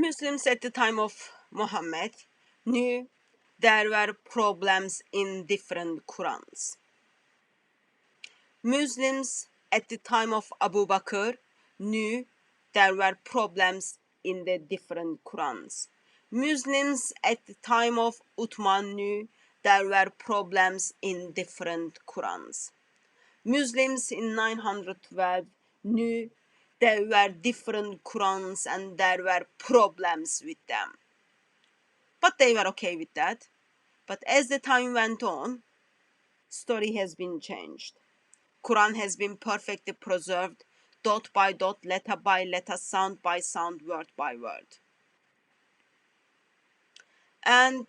Muslims at the time of Muhammad knew there were problems in different Qurans. Muslims at the time of Abu Bakr knew there were problems in the different Qurans. Muslims at the time of Uthman knew there were problems in different Qurans. Muslims in 912 knew there were different Qurans and there were problems with them. But they were okay with that. But as the time went on, story has been changed. Quran has been perfectly preserved, dot by dot, letter by letter, sound by sound, word by word. And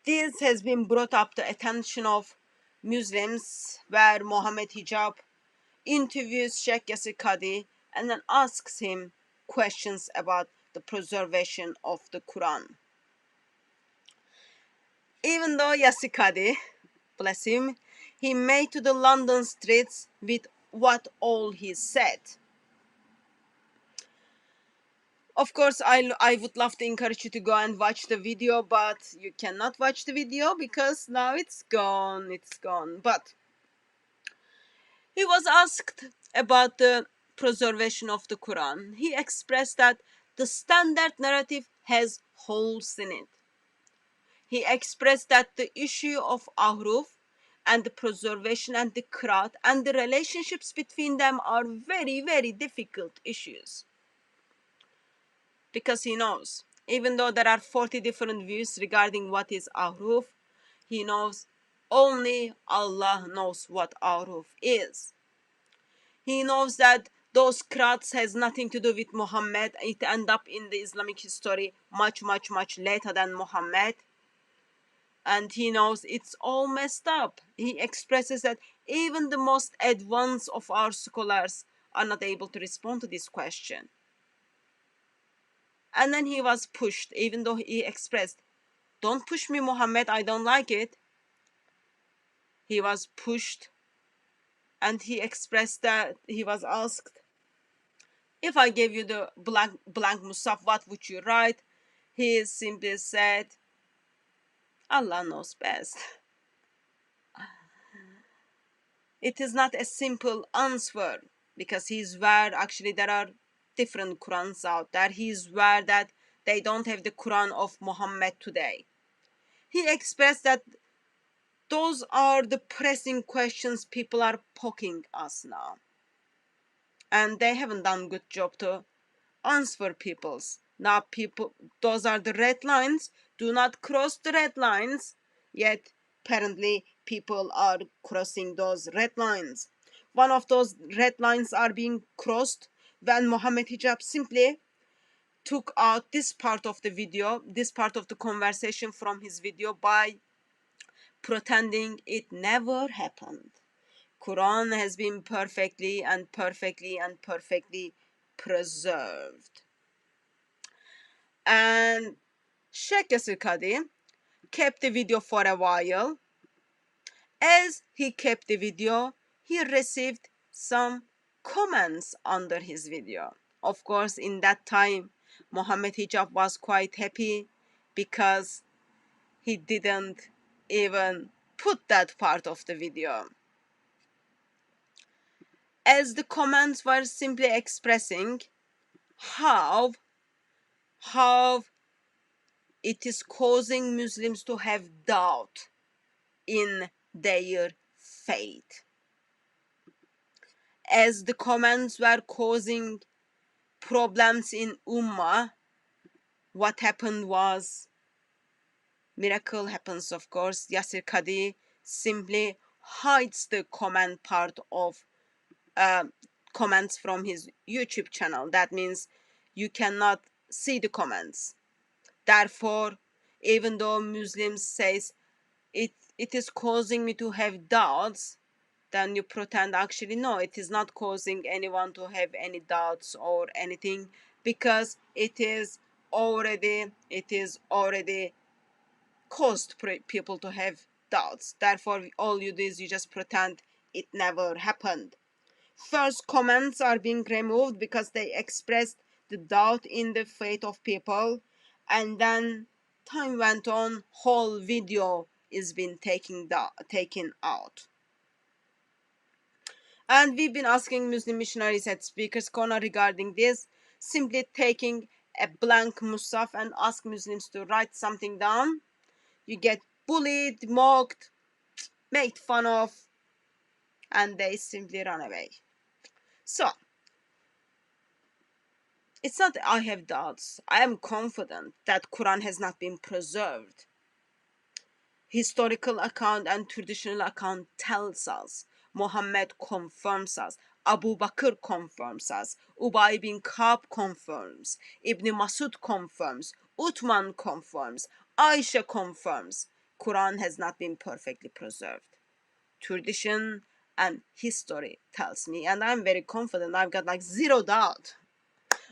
this has been brought up the attention of Muslims, where Mohammed Hijab interviews Sheikh Yasir Qadhi and then asks him questions about the preservation of the Quran. Even though Yasir Qadhi, bless him, he made to the London streets with what all he said. Of course, I would love to encourage you to go and watch the video, but you cannot watch the video because now it's gone, But he was asked about the preservation of the Quran. He expressed that the standard narrative has holes in it. He expressed that the issue of ahruf and the preservation and the qiraat and the relationships between them are very, very difficult issues. Because he knows, even though there are 40 different views regarding what is ahruf, he knows only Allah knows what ahruf is. He knows that those qiraats has nothing to do with Muhammad. It end up in the Islamic history much, much, much later than Muhammad. And he knows it's all messed up. He expresses that even the most advanced of our scholars are not able to respond to this question. And then he was pushed, even though he expressed, "Don't push me, Muhammad, I don't like it." He was pushed, and he expressed that he was asked, "If I gave you the blank Musaf, what would you write?" He simply said, "Allah knows best." It is not a simple answer, because he's aware actually there are different Qurans out there. He's aware that they don't have the Quran of Muhammad today. He expressed that those are the pressing questions people are poking us now. And they haven't done a good job to answer people's. Now those are the red lines. Do not cross the red lines. Yet apparently people are crossing those red lines. One of those red lines are being crossed when Mohammed Hijab simply took out this part of the video, this part of the conversation from his video by pretending it never happened. Quran has been perfectly preserved. And Sheikh Yasir Qadhi kept the video for a while. As he kept the video, he received some comments under his video. Of course, in that time, Mohammed Hijab was quite happy because he didn't even put that part of the video. As the comments were simply expressing how it is causing Muslims to have doubt in their faith. As the comments were causing problems in Ummah, what happened was, miracle happens, of course. Yasir Qadhi simply hides the comment part of comments from his YouTube channel. That means you cannot see the comments. Therefore, even though Muslims says it is causing me to have doubts, then you pretend actually no, it is not causing anyone to have any doubts or anything, because it is already caused people to have doubts. Therefore, all you do is you just pretend it never happened. First comments are being removed because they expressed the doubt in the faith of people, and then time went on, whole video is been taken out. And we've been asking Muslim missionaries at Speakers Corner regarding this, simply taking a blank mushaf and ask Muslims to write something down. You get bullied, mocked, made fun of, and they simply run away. So, it's not that I have doubts. I am confident that Quran has not been preserved. Historical account and traditional account tells us. Muhammad confirms us. Abu Bakr confirms us. Ubay bin Ka'b confirms. Ibn Masud confirms. Uthman confirms. Aisha confirms. Quran has not been perfectly preserved. Tradition and history tells me, and I'm very confident. I've got like zero doubt.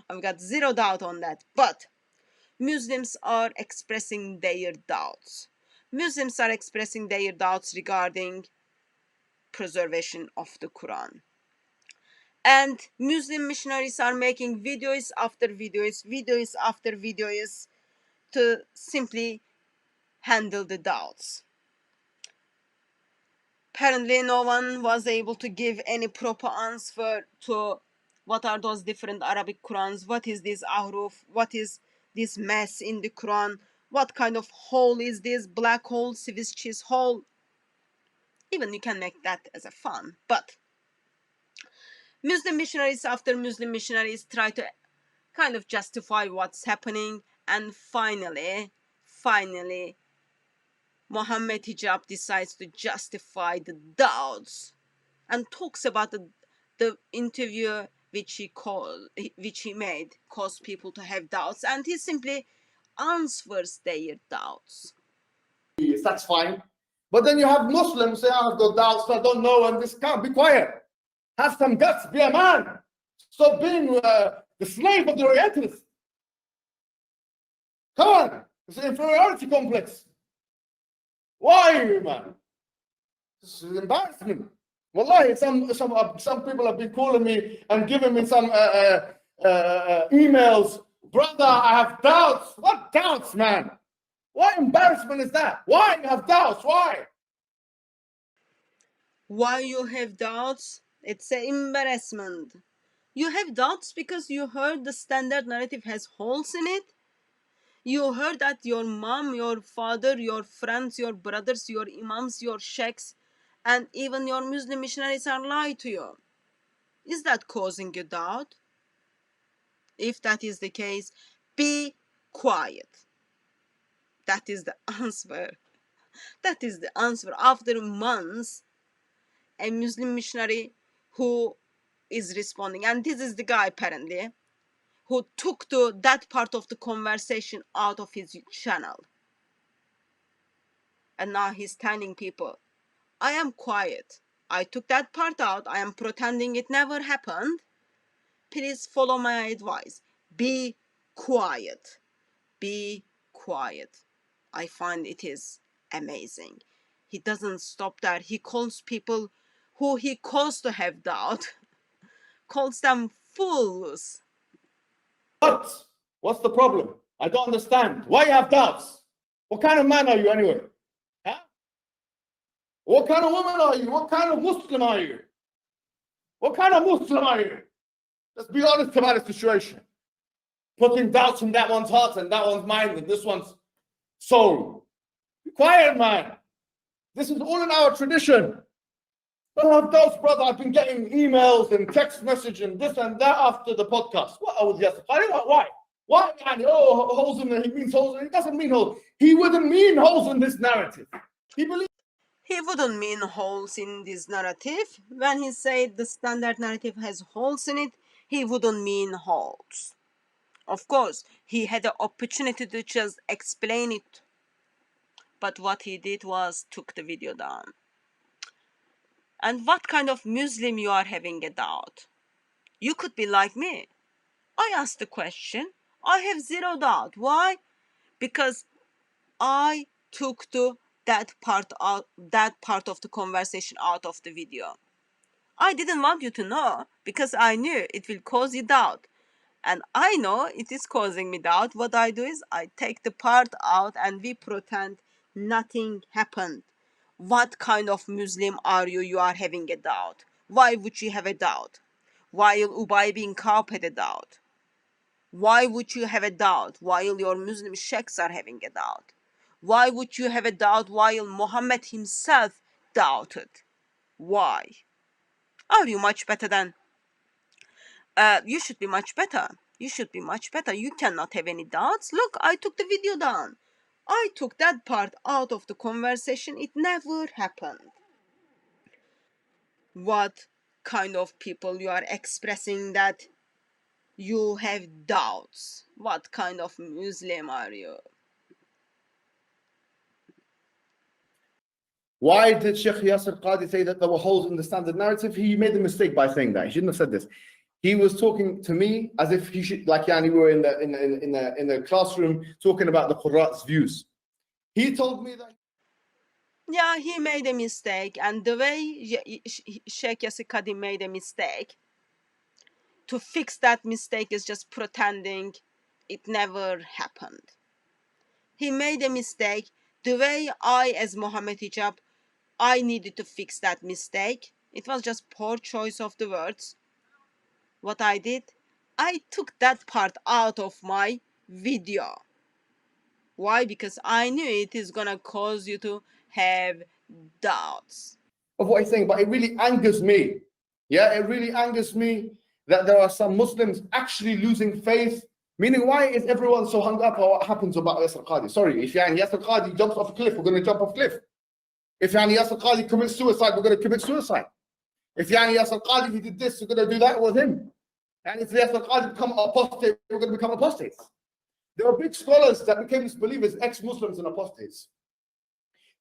I've got zero doubt on that. But Muslims are expressing their doubts. Muslims are expressing their doubts regarding preservation of the Quran. And Muslim missionaries are making videos after videos, videos after videos to simply handle the doubts. Apparently, no one was able to give any proper answer to what are those different Arabic Qurans, what is this ahruf, what is this mess in the Quran, what kind of hole is this, black hole, Swiss cheese hole. Even you can make that as a fun, but Muslim missionaries after Muslim missionaries try to kind of justify what's happening, and finally, Mohammed Hijab decides to justify the doubts and talks about the interview which he made caused people to have doubts, and he simply answers their doubts. Yes, that's fine. But then you have Muslims say, I've got doubts, I don't know, and this can't be quiet. Have some guts, be a man. Stop being the slave of the Orientalists. Come on, it's an inferiority complex. Why, man? This is embarrassment. Wallahi, some people have been calling me and giving me some emails. Brother, I have doubts. What doubts, man? What embarrassment is that? Why you have doubts? Why? Why you have doubts? It's an embarrassment. You have doubts because you heard the standard narrative has holes in it. You heard that your mom, your father, your friends, your brothers, your imams, your sheikhs, and even your Muslim missionaries are lying to you. Is that causing you doubt? If that is the case, be quiet. That is the answer. That is the answer. After months, a Muslim missionary who is responding, and this is the guy apparently, who took that part of the conversation out of his channel. And now he's telling people, I am quiet. I took that part out. I am pretending it never happened. Please follow my advice. Be quiet. Be quiet. I find it is amazing. He doesn't stop there. He calls people who he calls to have doubt, calls them fools. What's the problem? I don't understand. Why you have doubts? What kind of man are you anyway? Huh? What kind of woman are you? What kind of Muslim are you? What kind of Muslim are you? Let's be honest about the situation. Putting doubts in that one's heart and that one's mind and this one's soul. Be quiet, man. This is all in our tradition. Don't have doubts, brother. I've been getting emails and text message and this and that after the podcast. What I was yesterday? Why? Why? Oh, holes in it. He means holes in it. He doesn't mean holes. He wouldn't mean holes in this narrative. He wouldn't mean holes in this narrative. When he said the standard narrative has holes in it, he wouldn't mean holes. Of course, he had the opportunity to just explain it. But what he did was took the video down. And what kind of Muslim you are having a doubt? You could be like me. I asked the question. I have zero doubt. Why? Because I took that part of the conversation out of the video. I didn't want you to know because I knew it will cause you doubt. And I know it is causing me doubt. What I do is I take the part out and we pretend nothing happened. What kind of Muslim are you? You are having a doubt. Why would you have a doubt? While Ubay bin Ka'b had a doubt. Why would you have a doubt while your Muslim sheikhs are having a doubt? Why would you have a doubt while Muhammad himself doubted? Why? Are you much better than? You should be much better. You should be much better. You cannot have any doubts. Look, I took the video down. I took that part out of the conversation. It never happened. What kind of people you are expressing that you have doubts? What kind of Muslim are you? Why did Sheikh Yasir Qadhi say that there were holes in the standard narrative? He made a mistake by saying that. He shouldn't have said this. He was talking to me as if he should, like Yani, we were in the classroom talking about the Qur'an's views. He told me that. Yeah, he made a mistake, and the way Sheikh Yasir Qadhi made a mistake, to fix that mistake is just pretending it never happened. He made a mistake. The way I, as Mohammed Hijab, I needed to fix that mistake. It was just poor choice of the words. What I did, I took that part out of my video. Why? Because I knew it is gonna cause you to have doubts. Of what he's saying, but it really angers me. Yeah, it really angers me that there are some Muslims actually losing faith. Meaning, why is everyone so hung up on what happens about Yasir Qadhi? Sorry, if Yasir Qadhi jumps off a cliff, we're going to jump off a cliff. If Yasir Qadhi commits suicide, we're going to commit suicide. If Yasir Qadhi, he did this, we're going to do that with him. And if Yasir Qadhi become apostate, we're going to become apostates. There are big scholars that became disbelievers, ex-Muslims and apostates.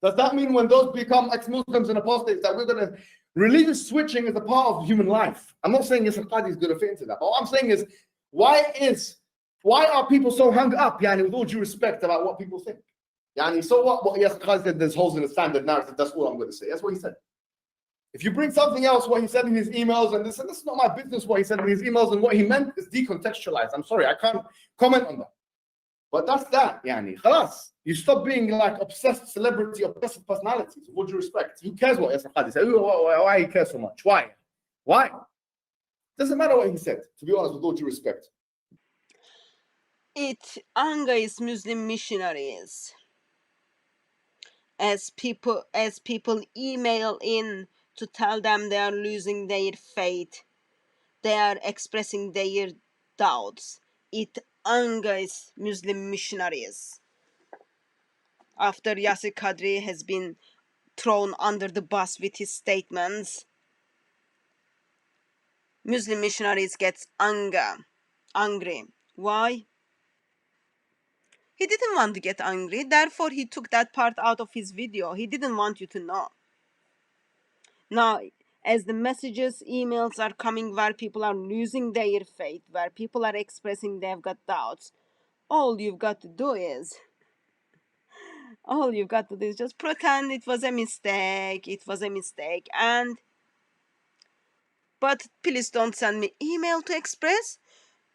Does that mean when those become ex-Muslims and apostates that we're going to religious switching is a part of human life? I'm not saying Yasir Qadhi is going to fit into that. But what I'm saying is, why are people so hung up, Yani, with all due respect, about what people think? Yani, so what Yasir Qadhi said, there's holes in the standard narrative. That's all I'm going to say. That's what he said. If you bring something else, what he said in his emails, and this is not my business, what he said in his emails, and what he meant is decontextualized. I'm sorry, I can't comment on that. But that's that, Yani. Khalas. You stop being like obsessed celebrity, obsessive personalities. With all due respect. Who cares what Yasir Qadhi said? Why he cares so much? Why? Why? Doesn't matter what he said, to be honest, with all due respect. It angers Muslim missionaries as people email in to tell them they are losing their faith, they are expressing their doubts. It angers Muslim missionaries. After Yasir Qadhi has been thrown under the bus with his statements, Muslim missionaries get angry. Why? He didn't want to get angry, therefore he took that part out of his video. He didn't want you to know. Now, as the messages, emails are coming where people are losing their faith, where people are expressing they've got doubts, all you've got to do is just pretend it was a mistake. But please don't send me email to express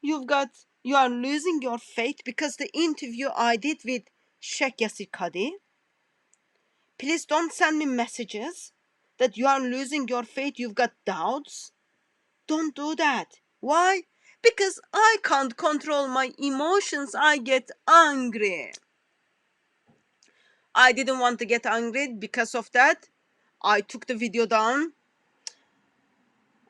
you are losing your faith because the interview I did with Sheikh Yasir Qadhi. Please don't send me messages that you are losing your faith, you've got doubts. Don't do that. Why? Because I can't control my emotions. I get angry. I didn't want to get angry. Because of that, I took the video down,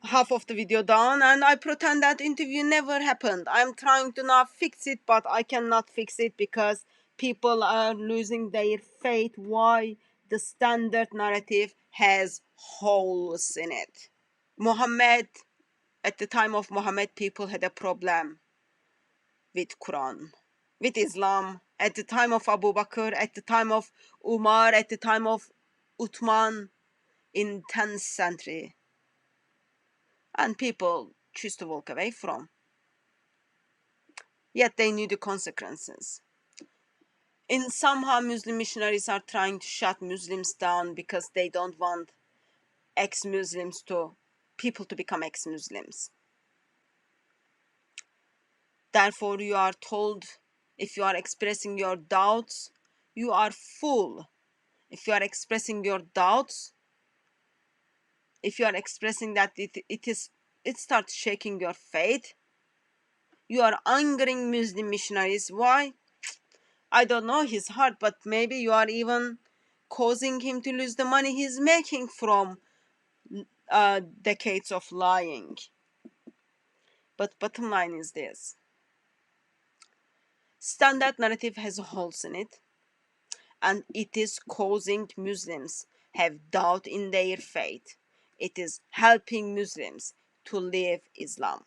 half of the video down, and I pretend that interview never happened. I'm trying to now fix it, but I cannot fix it because people are losing their faith. Why? The standard narrative has holes in it. At the time of Muhammad, people had a problem with Quran, with Islam. At the time of Abu Bakr, at the time of Umar, at the time of Uthman, in 10th century. And people choose to walk away from. Yet they knew the consequences. In somehow Muslim missionaries are trying to shut Muslims down because they don't want people to become ex-Muslims. Therefore, you are told, if you are expressing your doubts, you are fool. If you are expressing your doubts, if you are expressing that it starts shaking your faith, you are angering Muslim missionaries. Why? I don't know his heart, but maybe you are even causing him to lose the money he's making from decades of lying. But bottom line is this: standard narrative has holes in it, and it is causing Muslims have doubt in their faith. It is helping Muslims to leave Islam.